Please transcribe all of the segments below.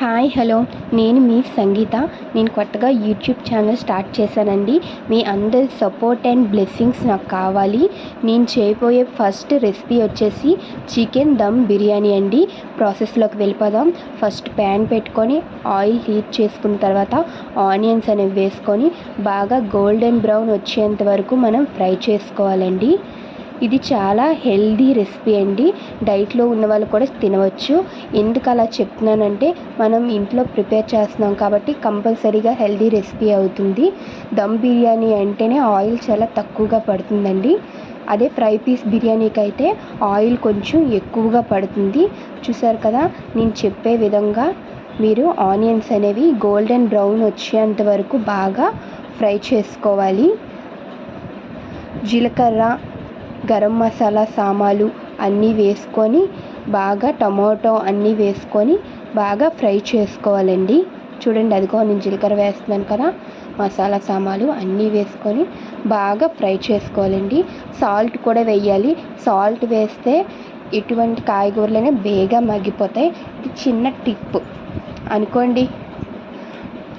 Hi hello నేను మీ సంగీత. నేను కొత్తగా యూట్యూబ్ ఛానల్ స్టార్ట్ చేశానండి. మీ అందరి సపోర్ట్ అండ్ బ్లెస్సింగ్స్ నాకు కావాలి. నేను చేయబోయే ఫస్ట్ రెసిపీ వచ్చేసి చికెన్ దమ్ బిర్యానీ అండి. ప్రాసెస్లోకి వెళ్ళిపోదాం. ఫస్ట్ ప్యాన్ పెట్టుకొని ఆయిల్ హీట్ చేసుకున్న తర్వాత ఆనియన్స్ అనేవి వేసుకొని బాగా గోల్డెన్ బ్రౌన్ వచ్చేంత వరకు మనం ఫ్రై చేసుకోవాలండి. ఇది చాలా హెల్దీ రెసిపీ అండి. డైట్లో ఉన్న వాళ్ళు కూడా తినవచ్చు. ఎందుకు అలా చెప్తున్నానంటే మనం ఇంట్లో ప్రిపేర్ చేస్తున్నాం కాబట్టి కంపల్సరీగా హెల్దీ రెసిపీ అవుతుంది. దమ్ బిర్యానీ అంటేనే ఆయిల్ చాలా తక్కువగా పడుతుందండి. అదే ఫ్రై పీస్ బిర్యానీకి అయితే ఆయిల్ కొంచెం ఎక్కువగా పడుతుంది. చూసారు కదా, నేను చెప్పే విధంగా మీరు ఆనియన్స్ అనేవి గోల్డెన్ బ్రౌన్ వచ్చేంత వరకు బాగా ఫ్రై చేసుకోవాలి. జీలకర్ర, గరం మసాలా సామాలు అన్నీ వేసుకొని బాగా టమాటో అన్నీ వేసుకొని బాగా ఫ్రై చేసుకోవాలండి. చూడండి, అదిగో నేను జీలకర్ర వేస్తున్నాను కదా, మసాలా సామాలు అన్నీ వేసుకొని బాగా ఫ్రై చేసుకోవాలండి. సాల్ట్ కూడా వేయాలి. సాల్ట్ వేస్తే ఎటువంటి కాయగూరలైనా బేగా మగ్గిపోతాయి. ఇది చిన్న టిప్ అనుకోండి.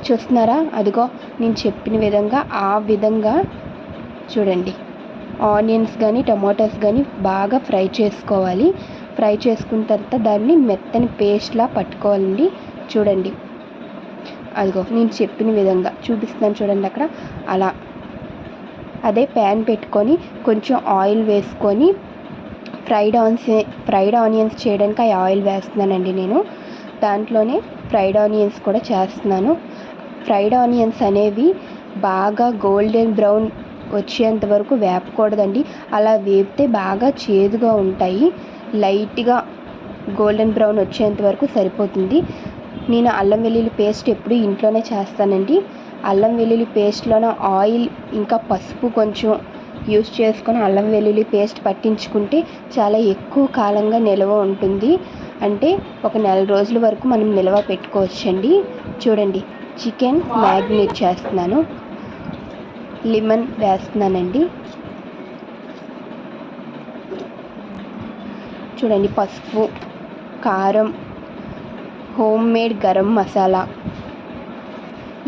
చూస్తున్నారా, అదిగో నేను చెప్పిన విధంగా ఆ విధంగా చూడండి ఆనియన్స్ కానీ టమాటోస్ కానీ బాగా ఫ్రై చేసుకోవాలి. ఫ్రై చేసుకున్న తర్వాత దాన్ని మెత్తని పేస్ట్లా పట్టుకోవాలండి. చూడండి, అదిగో నేను చెప్పిన విధంగా చూపిస్తాను చూడండి అక్కడ అలా. అదే ప్యాన్ పెట్టుకొని కొంచెం ఆయిల్ వేసుకొని ఫ్రైడ్ ఆనియన్స్ చేయడానికి ఆ ఆయిల్ వేస్తున్నానండి నేను. దాంట్లోనే ఫ్రైడ్ ఆనియన్స్ కూడా చేస్తున్నాను. ఫ్రైడ్ ఆనియన్స్ అనేవి బాగా గోల్డెన్ బ్రౌన్ వచ్చేంత వరకు వేపకూడదండి. అలా వేపితే బాగా చేదుగా ఉంటాయి. లైట్గా గోల్డెన్ బ్రౌన్ వచ్చేంత వరకు సరిపోతుంది. నేను అల్లం వెల్లుల్లి పేస్ట్ ఎప్పుడు ఇంట్లోనే చేస్తానండి. అల్లం వెల్లుల్లి పేస్ట్లోనే ఆయిల్ ఇంకా పసుపు కొంచెం యూస్ చేసుకొని అల్లం వెల్లుల్లి పేస్ట్ పట్టించుకుంటే చాలా ఎక్కువ కాలంగా నిల్వ ఉంటుంది. అంటే ఒక నెల రోజుల వరకు మనం నిల్వ పెట్టుకోవచ్చండి. చూడండి, చికెన్ మ్యాగ్నేట్ చేస్తున్నాను. లెమన్ వేస్తున్నానండి. చూడండి, పసుపు, కారం, హోమ్ మేడ్ గరం మసాలా.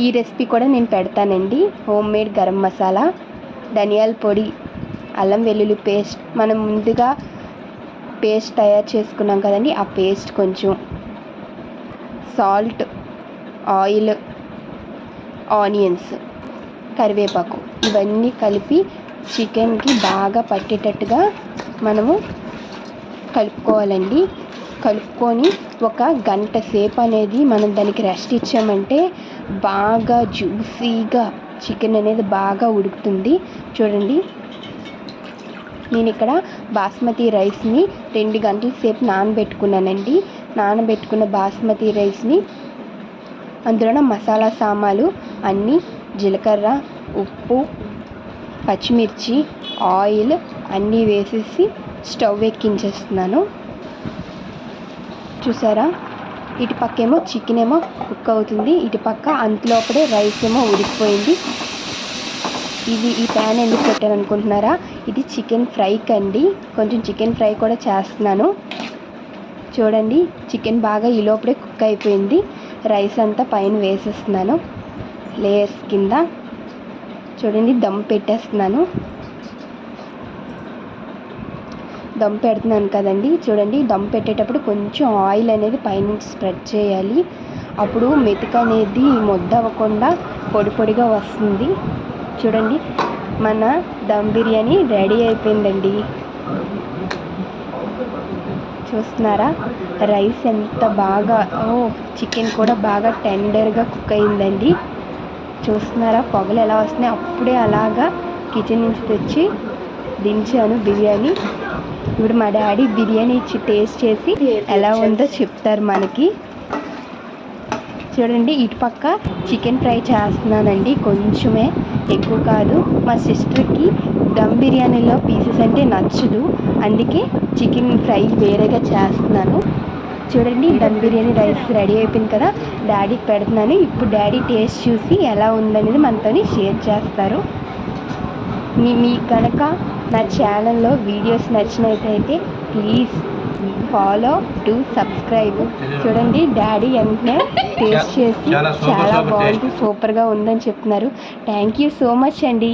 ఈ రెసిపీ కూడా నేను పెడతానండి. హోమ్ మేడ్ గరం మసాలా, ధనియాల పొడి, అల్లం వెల్లుల్లి పేస్ట్, మనం ముందుగా పేస్ట్ తయారు చేసుకున్నాం కదండి, ఆ పేస్ట్ కొంచెం, సాల్ట్, ఆయిల్, ఆనియన్స్, కరివేపాకు ఇవన్నీ కలిపి చికెన్కి బాగా పట్టేటట్టుగా మనము కలుపుకోవాలండి. కలుపుకొని ఒక గంట సేపు అనేది మనం దానికి రెస్ట్ ఇచ్చామంటే బాగా జ్యూసీగా చికెన్ అనేది బాగా ఉడుకుతుంది. చూడండి, నేను ఇక్కడ బాస్మతి రైస్ని 2 గంటల సేపు నానబెట్టుకున్నానండి. నానబెట్టుకున్న బాస్మతి రైస్ని అందులో మసాలా సామాలు అన్నీ, జీలకర్ర, ఉప్పు, పచ్చిమిర్చి, ఆయిల్ అన్నీ వేసేసి స్టవ్ ఎక్కించేస్తున్నాను. చూసారా, ఇటు పక్క ఏమో చికెన్ ఏమో కుక్ అవుతుంది, ఇటు పక్క అంతలోపడే రైస్ ఏమో ఉడికిపోయింది. ఈ ప్యాన్ ఎందుకు పెట్టాను అనుకుంటున్నారా? ఇది చికెన్ ఫ్రైకి అండి. కొంచెం చికెన్ ఫ్రై కూడా చేస్తున్నాను. చూడండి, చికెన్ బాగా ఈ లోపడే కుక్ అయిపోయింది. రైస్ అంతా పైన వేసేస్తున్నాను లేయర్స్ కింద. చూడండి, దమ్ పెట్టేస్తున్నాను. దమ్ పెడుతున్నాను కదండి. చూడండి, దమ్ పెట్టేటప్పుడు కొంచెం ఆయిల్ అనేది పైనుంచి స్ప్రెడ్ చేయాలి. అప్పుడు మెతుక అనేది ముద్ద అవ్వకుండా పొడి పొడిగా వస్తుంది. చూడండి, మన దమ్ బిర్యానీ రెడీ అయిపోయిందండి. చూస్తున్నారా, రైస్ ఎంత బాగా, చికెన్ కూడా బాగా టెండర్గా కుక్ అయిందండి. చూస్తున్నారా, పొగలు ఎలా వస్తున్నాయి. అప్పుడే అలాగా కిచెన్ నుంచి తెచ్చి దించాను బిర్యానీ. ఇప్పుడు మా డాడీ బిర్యానీ ఇచ్చి టేస్ట్ చేసి ఎలా ఉందో చెప్తారు మనకి. చూడండి, ఇటు పక్క చికెన్ ఫ్రై చేస్తున్నానండి. కొంచెమే, ఎక్కువ కాదు. మా సిస్టర్కి దమ్ బిర్యానీలో పీసెస్ అంటే నచ్చదు, అందుకే చికెన్ ఫ్రై వేరేగా చేస్తున్నాను. చూడండి, దమ్ బిర్యానీ రైస్ రెడీ అయిపోయింది కదా, డాడీకి పెడుతున్నాను. ఇప్పుడు డాడీ టేస్ట్ చూసి ఎలా ఉందనేది మనతో షేర్ చేస్తారు. మీకు కనుక నా ఛానల్లో వీడియోస్ నచ్చినట్లయితే ప్లీజ్ ఫాలో టు సబ్స్క్రైబ్. చూడండి డాడీ వెంటనే టేస్ట్ చేసి చాలా బాగుంది, సూపర్గా ఉందని చెప్తున్నారు. థ్యాంక్ యూ సో మచ్ అండి.